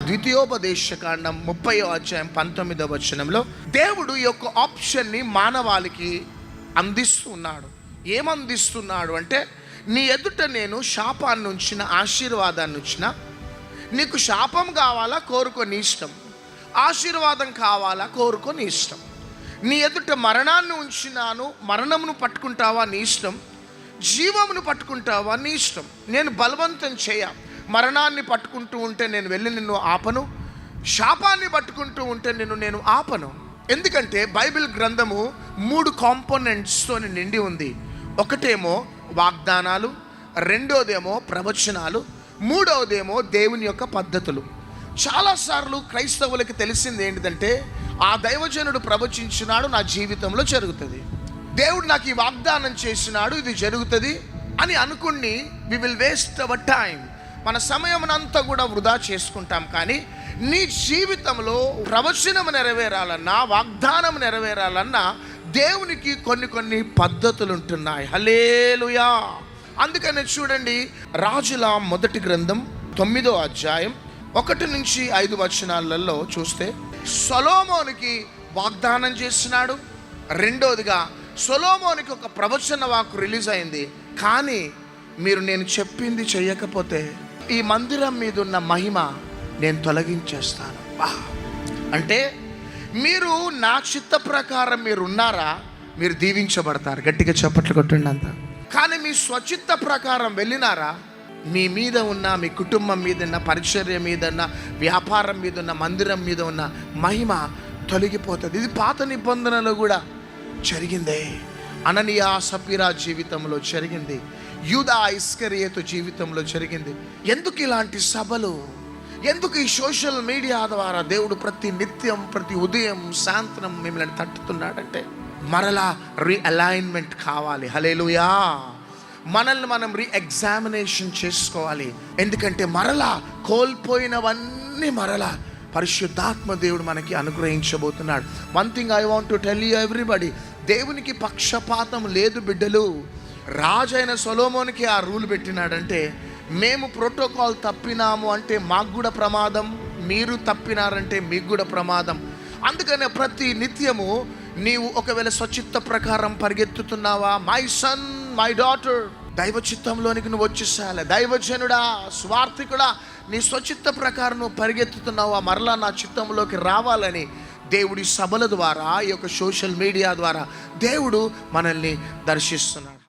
ద్వితీయోపదేశకాండం 30వ అధ్యాయం 19వ వచనంలో దేవుడు ఈ యొక్క ఆప్షన్ని మానవాళికి అందిస్తున్నాడు. ఏమందిస్తున్నాడు అంటే, నీ ఎదుట నేను శాపాన్ని ఉంచిన, ఆశీర్వాదాన్ని ఉంచిన, నీకు శాపం కావాలా కోరుకో నీ ఇష్టం, ఆశీర్వాదం కావాలా కోరుకో నీ ఇష్టం. నీ ఎదుట మరణాన్ని ఉంచినాను, మరణమును పట్టుకుంటావా నీ ఇష్టం, జీవమును పట్టుకుంటావా నీ ఇష్టం. నేను బలవంతం చేయ, మరణాన్ని పట్టుకుంటూ ఉంటే నేను వెళ్ళి నిన్ను ఆపను, శాపాన్ని పట్టుకుంటూ ఉంటే నేను ఆపను. ఎందుకంటే బైబిల్ గ్రంథము 3 కాంపోనెంట్స్తో నిండి ఉంది. ఒకటేమో వాగ్దానాలు, రెండోదేమో ప్రవచనాలు, మూడవదేమో దేవుని యొక్క పద్ధతులు. చాలాసార్లు క్రైస్తవులకి తెలిసింది ఏంటిదంటే, ఆ దైవజనుడు ప్రవచించినాడు, నా జీవితంలో జరుగుతుంది, దేవుడు నాకు ఈ వాగ్దానం చేసినాడు, ఇది జరుగుతుంది అని అనుకుని we will waste our time, మన సమయమునంతా కూడా వృధా చేసుకుంటాం. కానీ నీ జీవితంలో ప్రవచనం నెరవేరాలన్నా, వాగ్దానం నెరవేరాలన్నా దేవునికి కొన్ని పద్ధతులు ఉంటున్నాయి. హల్లెలూయా. అందుకని చూడండి, రాజుల మొదటి గ్రంథం 9వ అధ్యాయం 1 నుంచి 5 వచనాలలో చూస్తే, సొలొమోనుకి వాగ్దానం చేసినాడు. రెండోదిగా సొలొమోనుకి ఒక ప్రవచన వాక్కు రిలీజ్ అయింది. కానీ మీరు నేను చెప్పింది చేయకపోతే ఈ మందిరం మీద ఉన్న మహిమ నేను తొలగించేస్తాను. అంటే మీరు నా చిత్త ప్రకారం మీరు ఉన్నారా, మీరు దీవించబడతారు. గట్టిగా చప్పట్లు కొట్టండి అంతా. కానీ మీ స్వచిత్త ప్రకారం వెళ్ళినారా, మీ మీద ఉన్న, మీ కుటుంబం మీద ఉన్న, పరిచర్య మీద ఉన్న, వ్యాపారం మీద ఉన్న, మందిరం మీద ఉన్న మహిమ తొలగిపోతుంది. ఇది పాత నిబంధనలో కూడా జరిగిందే. అననీయ సపీరా జీవితంలో జరిగింది, యూదా ఇస్కరియోతు జీవితంలో జరిగింది. ఎందుకు ఇలాంటి సభలు, ఎందుకు ఈ సోషల్ మీడియా ద్వారా దేవుడు ప్రతి నిత్యం, ప్రతి ఉదయం, సాయంత్రం మిమ్మల్ని తట్టుతున్నాడంటే, మరలా రీఅలైన్మెంట్ కావాలి. హల్లెలూయా. మనల్ని మనం రీఎగ్జామినేషన్ చేసుకోవాలి. ఎందుకంటే మరలా కోల్పోయినవన్నీ మరలా పరిశుద్ధాత్మ దేవుడు మనకి అనుగ్రహించబోతున్నాడు. One thing I want to tell you everybody, దేవునికి పక్షపాతం లేదు బిడ్డలు. రాజైన సొలొమోనుకి ఆ రూల్ పెట్టినాడంటే, మేము ప్రోటోకాల్ తప్పినాము అంటే మాకు కూడా ప్రమాదం, మీరు తప్పినారంటే మీకు కూడా ప్రమాదం. అందుకనే ప్రతి నిత్యము నీవు ఒకవేళ స్వచిత్త ప్రకారం పరిగెత్తుతున్నావా, మై సన్, మై డాటర్, దైవ చిత్తంలోనికి నువ్వు వచ్చేసాలి. దైవజనుడా, స్వార్థికుడా, నీ స్వచిత్త ప్రకారం నువ్వు పరిగెత్తుతున్నావా, మరలా నా చిత్తంలోకి రావాలని దేవుడి సభల ద్వారా, ఈ యొక్క సోషల్ మీడియా ద్వారా దేవుడు మనల్ని దర్శిస్తున్నాడు.